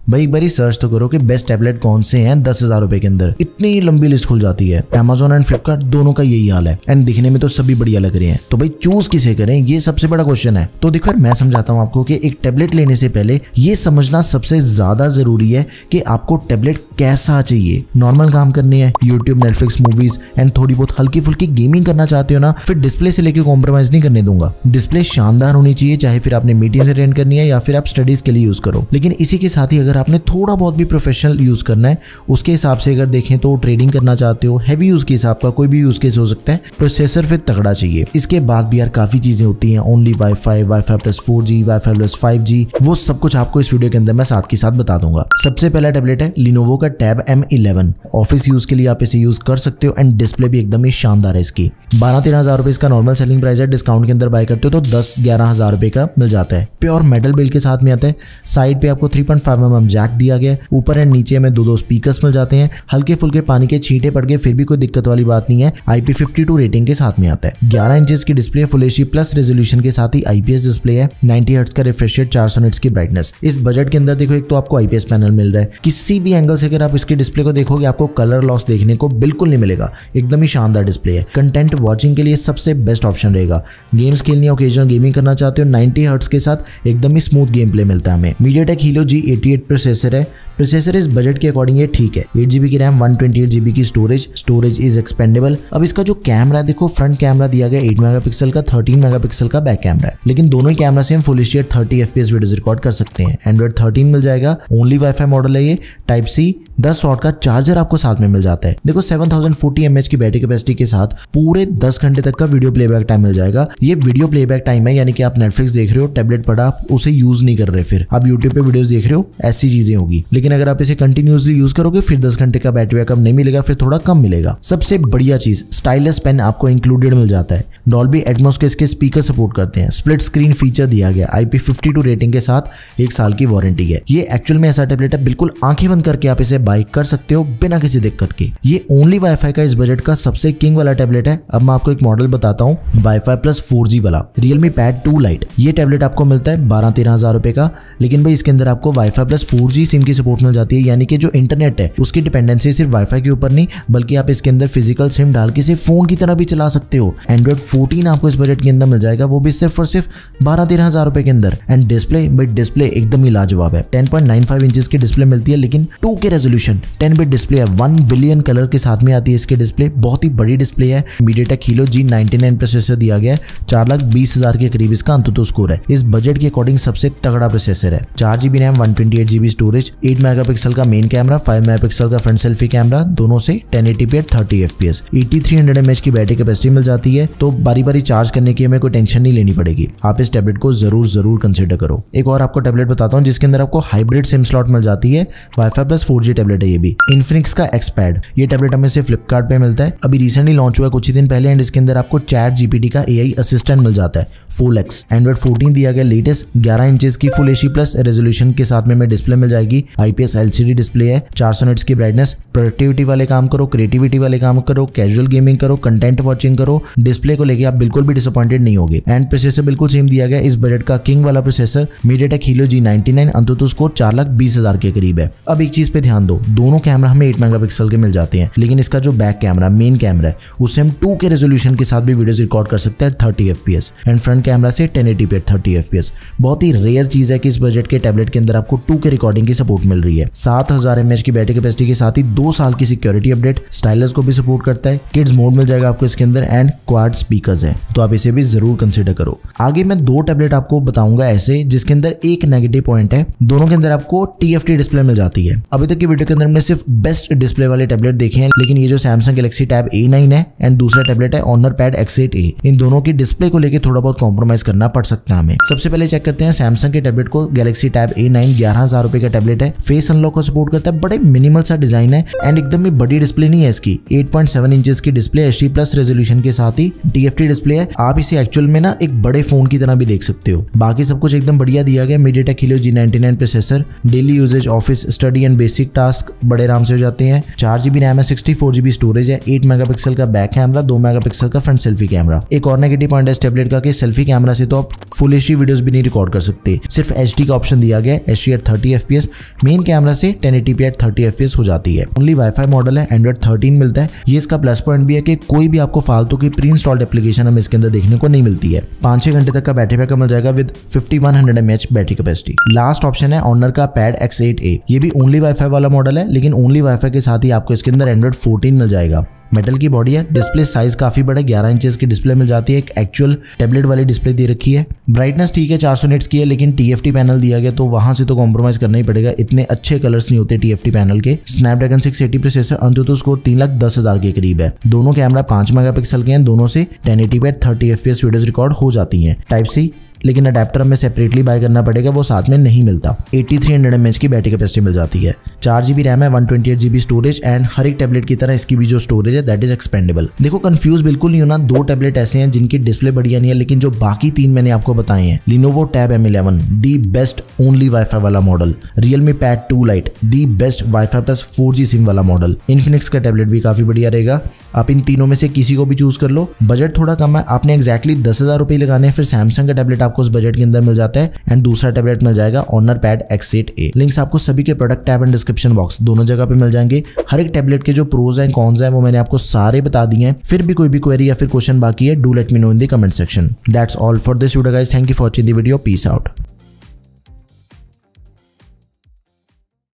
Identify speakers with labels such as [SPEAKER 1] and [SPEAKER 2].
[SPEAKER 1] भाई एक बार सर्च तो करो कि बेस्ट टैबलेट कौन से हैं 10,000 रुपए के अंदर, इतनी लंबी लिस्ट खुल जाती है। Amazon एंड फ्लिपकार्ट दोनों का यही हाल है एंड दिखने में तो सभी बढ़िया लग रहे हैं, तो भाई चूज किसे करें, ये सबसे बड़ा क्वेश्चन है। तो देखो मैं समझाता हूँ आपको कि एक टैबलेट लेने से पहले ये समझना सबसे ज्यादा जरूरी है कि आपको टैबलेट कैसा चाहिए। नॉर्मल काम करनी है, यूट्यूब, नेटफ्लिक्स, मूवीज एंड थोड़ी बहुत हल्की फुल्की गेमिंग करना चाहते हो ना, फिर डिस्प्ले से लेके कॉम्प्रोमाइज नहीं करने दूंगा। डिस्प्ले शानदार होनी चाहिए, चाहे फिर आपने मीटिंग अटेंड करनी है या फिर आप स्टडीज के लिए यूज करो। लेकिन इसी के साथ ही अगर आपने थोड़ा बहुत भी प्रोफेशनल यूज करना है, उसके हिसाब से अगर देखें तो ट्रेडिंग करना चाहते हो, हैवी यूज के हिसाब का कोई भी यूज केस हो सकता है, प्रोसेसर फिर तगड़ा चाहिए। इसके बाद भी यार काफी चीजें होती हैं, only wifi, wifi plus 4G, wifi plus 5G, वो सब कुछ आपको इस वीडियो के अंदर मैं साथ के साथ बता दूंगा। सबसे पहला टैबलेट है लिनोवो का टैब M11। ऑफिस यूज के लिए आप इसे यूज कर सकते हो एंड डिस्प्ले भी एकदम ही शानदार है इसकी। 12-13 हजार रुपए इसका नॉर्मल सेलिंग प्राइस है, डिस्काउंट के अंदर बाय करते हो तो 10-11 हजार रुपए का मिल जाता है। प्योर मेटल बिल्ड के साथ में आता है। साइड पे आपको 3.5mm जैक दिया गया है, ऊपर एंड नीचे में दो स्पीकर्स मिल जाते हैं। हल्के फुल्के पानी के छींटे पड़ गए फिर भी कोई दिक्कत वाली बात नहीं है। IP52 रेटिंग के साथ में आता है। 11 इंचेस की display, full HD plus resolution के साथ ही IPS डिस्प्ले है। 90 हर्ट्ज का रिफ्रेश रेट, 400 निट्स की ब्राइटनेस। इस बजट के अंदर देखो एक तो आपको IPS पैनल मिल रहा है, किसी भी एंगल से अगर आप इसके डिस्प्ले को देखोगे आपको कलर लॉस देखने को बिल्कुल नहीं मिलेगा, एकदम ही शानदार डिस्प्ले है। कंटेंट वॉचिंग के लिए सबसे बेस्ट ऑप्शन रहेगा। गेम्स खेलनी, ओकेजनल गेमिंग करना चाहते हो, 90 हर्ट्ज के साथ एकदम ही स्मूथ गेम प्ले मिलता है हमें। MediaTek Helio G88 प्रोसेसर है। प्रोसेसर इस बजट के अकॉर्डिंग ये ठीक है। 8GB की रैम, 128GB की स्टोरेज इज एक्सपेंडेबल। अब इसका जो कैमरा है देखो, फ्रंट कैमरा दिया गया 8 मेगापिक्सल का, 13 मेगापिक्सल का बैक कैमरा है, लेकिन दोनों ही कैमरा से हम full HD 30 FPS videos record कर सकते हैं। एंड्रॉइड 13 मिल जाएगा, ओनली वाईफाई मॉडल है ये। टाइप C 10 वॉट का चार्जर आपको साथ में मिल जाता है। देखो 7040 mAh की बैटरी कैपेसिटी के साथ पूरे 10 घंटे तक का वीडियो प्लेबैक टाइम मिल जाएगा। ये वीडियो प्लेबैक टाइम है, यानी कि आप नेटफ्लिक्स देख रहे हो, टैबलेट पड़ा, आप उसे यूज नहीं कर रहे, फिर आप यूट्यूब पे वीडियोस देख रहे हो, ऐसी चीजें होगी। लेकिन अगर आप इसे कंटिन्यूअसली यूज करोगे फिर 10 घंटे का बैटरी बैकअप नहीं मिलेगा, फिर थोड़ा कम मिलेगा। सबसे बढ़िया चीज, स्टाइलस पेन आपको इंक्लूडेड मिल जाता है। डॉल्बी एटमॉस के इसके स्पीकर सपोर्ट करते हैं। स्प्लिट स्क्रीन फीचर दिया गया, IP52 रेटिंग के साथ 1 साल की वारंटी है। ये एक्चुअल में ऐसा टैबलेट है, बिल्कुल आंखें बंद करके आप इसे बाय कर सकते हो बिना किसी दिक्कत के। ये ओनली वाईफाई का इस बजट का सबसे किंग वाला टैबलेट है। अब मैं आपको एक मॉडल बताता हूँ, वाईफाई प्लस 4G वाला Realme Pad 2 Lite। ये टैबलेट आपको मिलता है 12-13 हजार रुपए का, लेकिन भाई इसके अंदर आपको वाईफाई प्लस 4G सिम की सपोर्ट मिल जाती है, यानी कि जो इंटरनेट है उसकी डिपेंडेंसी सिर्फ वाईफाई के ऊपर नहीं, बल्कि आप इसके अंदर फिजिकल सिम डाल के इसे फोन की तरह भी चला सकते हो। एंड्रॉइड 14 आपको इस बजट के अंदर मिल जाएगा, वो भी सिर्फ और सिर्फ 12-13 हजार रुपए के अंदर। एंड डिस्प्ले, भाई डिस्प्ले एकदम ही लाजवाब है। 10.95 इंचेस की डिस्प्ले मिलती है, लेकिन 2K रेजोल्यूशन, 10 बिट डिस्प्ले है, 1 बिलियन कलर के साथ में आती है इसके डिस्प्ले, बहुत ही बड़ी डिस्प्ले है। MediaTek Helio G99 प्रोसेसर दिया गया है, 4,20,000 के करीब इसका अंततः स्कोर है। इस बजट के अकॉर्डिंग सबसे तगड़ा प्रोसेसर है। 4GB RAM, 128GB storage, 8 megapixel का मेन कैमरा, 5 मेगापिक्सल का फ्रंट सेल्फी कैमरा, दोनों से 1080p 30 FPS। 8300 mAh की बैटरी कैपेसिटी मिल जाती है, तो बारी बारी चार्ज करने की हमें कोई टेंशन नहीं लेनी पड़ेगी। आप इस टैबलेट को जरूर कंसिडर करो। एक और आपको टैबलेट बताता हूँ जिसके अंदर आपको हाइब्रिड सिम स्लॉट मिल जाती है। वाईफाई प्लस 4G टैबलेट है ये भी, इन्फिनिक्स का Xpad। ये टैबलेट हमें से फ्लिपकार्ट पे मिलता है, अभी रिसेंटली लॉन्च हुआ कुछ ही दिन पहले। एंड इसके अंदर आपको ChatGPT का AI असिस्टेंट मिल जाता है, full X। एंड्रॉइड 14 दिया गया लेटेस्ट, 11 इंचेस की फुल HD प्लस रेजोल्यूशन के साथ में डिस्प्ले मिल जाएगी। IPS LCD डिस्प्ले है, 400 निट्स की ब्राइटनेस। प्रोडक्टिविटी वाले काम करो, क्रिएटिविटी वाले काम करो, कैजुअल गेमिंग करो, कंटेंट वॉचिंग करो, डिस्प्ले को लेके आप बिल्कुल भी डिसअपॉइंटेड नहीं होगे। एंड प्रोसेसर बिल्कुल सेम दिया गया, इस बजट का किंग वाला प्रोसेसर MediaTek Helio G99, अंततः स्कोर 4,20,000 के करीब है। अब एक चीज पे ध्यान दो, दोनों कैमरा हमें 8 मेगापिक्सल के मिल जाते हैं, लेकिन इसका जो बैक कैमरा, मेन कैमरा है, उससे हम 2K रेजोल्यूशन के साथ भी वीडियोस रिकॉर्ड कर सकते हैं 30 FPS। एंड फ्रंट कैमरा से 1080p 30 FPS। बहुत ही रेयर चीज है कि इस बजट के टैबलेट के अंदर आपको 2K रिकॉर्डिंग की सपोर्ट मिल रही है। 7000 mAh की बैटरी कैपेसिटी के साथ ही 2 साल की सिक्योरिटी अपडेट, स्टाइलस को भी सपोर्ट करता है, किड्स मोड मिल जाएगा आपको इसके अंदर, एंड क्वाड स्पीकर्स है, तो आप इसे भी जरूर कंसिडर करो। आगे मैं 2 टैबलेट आपको बताऊंगा ऐसे जिसके अंदर एक नेगेटिव पॉइंट है, दोनों के अंदर आपको TFT डिस्प्ले मिल जाती है। अभी तक की वीडियो के अंदर हमने सिर्फ बेस्ट डिस्प्ले वाले टैबलेट देखे हैं, लेकिन ये जो Samsung Galaxy Tab A9 है एंड दूसरा टैबलेट है Honor Pad X8A, इन दोनों की डिस्प्ले को लेकर थोड़ा बहुत कॉम्प्रोमाइज करना पड़ सकता है हमें। सबसे पहले चेक करते हैं Samsung के टैबलेट को। Galaxy Tab A9 11,000 रुपए का टैबलेट है, फेस अनलॉक को सपोर्ट करता है, बड़े मिनिमल सा डिजाइन है एंड एकदम भी बड़ी डिस्प्ले नहीं है इसकी। 8.7 इंचेस की डिस्प्ले, HD प्लस रेजोल्यूशन के साथ ही TFT डिस्प्ले है। आप इसे एक्चुअल में ना एक बड़े फोन की तरह भी देख सकते हो। बाकी सब कुछ एकदम बढ़िया दिया गया। MediaTek Helio G99 processor, daily usages, office, study and basic task, task बड़े आराम से हो जाते हैं। 4GB रैम है, 64GB स्टोरेज है, 8 मेगापिक्सल का बैक कैमरा, 2 मेगापिक्सल का फ्रंट सेल्फी कैमरा। एक और नेगेटिव पॉइंट है इस टैबलेट का कि सेल्फी कैमरा से तो आप फुल एचडी वीडियोस भी नहीं रिकॉर्ड कर सकते, सिर्फ एचडी का ऑप्शन दिया गया है। एचडी एट 30 FPS, मेन कैमरा से 1080p एट 30 FPS हो जाती है। ओनली वाईफाई मॉडल है, एंड्रॉइड 13 मिलता है। ये इसका प्लस पॉइंट भी है कि कोई भी आपको फालतू की प्री इंस्टॉल्ड एप्लीकेशन हमें इसके अंदर देखने को नहीं मिलती है। 5-6 घंटे तक का बैटरी बैकअप मिल जाएगा with 5100 mAh battery capacity. Last option है ऑनर का पैड X8A। ये भी ओनली वाईफाई वाला मॉडल है, लेकिन ओनली वाईफाई के साथ ही आपको इसके अंदर एंड्रॉइड 14 मिल जाएगा। मेटल की बॉडी है, डिस्प्ले साइज काफी बड़ा, 11 इंचेस की डिस्प्ले मिल जाती है। एक एक्चुअल टैबलेट वाली डिस्प्ले दे रखी है। ब्राइटनेस ठीक है 400 निट्स की है, लेकिन TFT पैनल दिया गया तो वहां से तो कॉम्प्रोमाइज करना ही पड़ेगा। इतने अच्छे कलर्स नहीं होते TFT पैनल के। स्नैपड्रैगन 680 प्रोसेसर, अंततः स्कोर 3,10,000 के करीब है। दोनों कैमरा 5 मेगापिक्सल के हैं, दोनों से 1080p at 30 FPS videos record हो जाती हैं। टाइप सी, लेकिन अडेप्टर हमें सेपरेटली बाय करना पड़ेगा, वो साथ में नहीं मिलता। 8300 mAh की बैटरी कैपेसिटी मिल जाती है। 4GB रैम है, 128GB स्टोरेज एंड हर एक टैबलेट की तरह इसकी भी जो स्टोरेज है दैट इज एक्सपेंडेबल। देखो कंफ्यूज बिल्कुल नहीं होना, 2 टैबलेट ऐसे हैं जिनकी डिस्प्ले बढ़िया नहीं है, लेकिन जो बाकी 3 मैंने आपको बताए हैं, Lenovo Tab M11 the best only wifi वाला model, Realme Pad 2 Lite the best wifi plus 4G SIM वाला मॉडल, Infinix का टैबलेट भी काफी बढ़िया रहेगा। आप इन तीनों में से किसी को भी चूज कर लो। बजट थोड़ा कम है, आपने एग्जैक्टली 10,000 रुपए लगाने हैं, फिर सैमसंग का टैबलेट आपको उस बजट के अंदर मिल जाता है एंड दूसरा टैबलेट मिल जाएगा ऑनर पैड X8A। लिंक्स आपको सभी के product tab and description box दोनों जगह पे मिल जाएंगे। हर एक टैबलेट के जो प्रोज हैं कॉन्स हैं वो मैंने आपको सारे बता दिए हैं। फिर भी कोई भी क्वेरी या फिर क्वेश्चन बाकी है, do let me know in the comment section. That's all for this video guys, thank you for watching the video, peace out.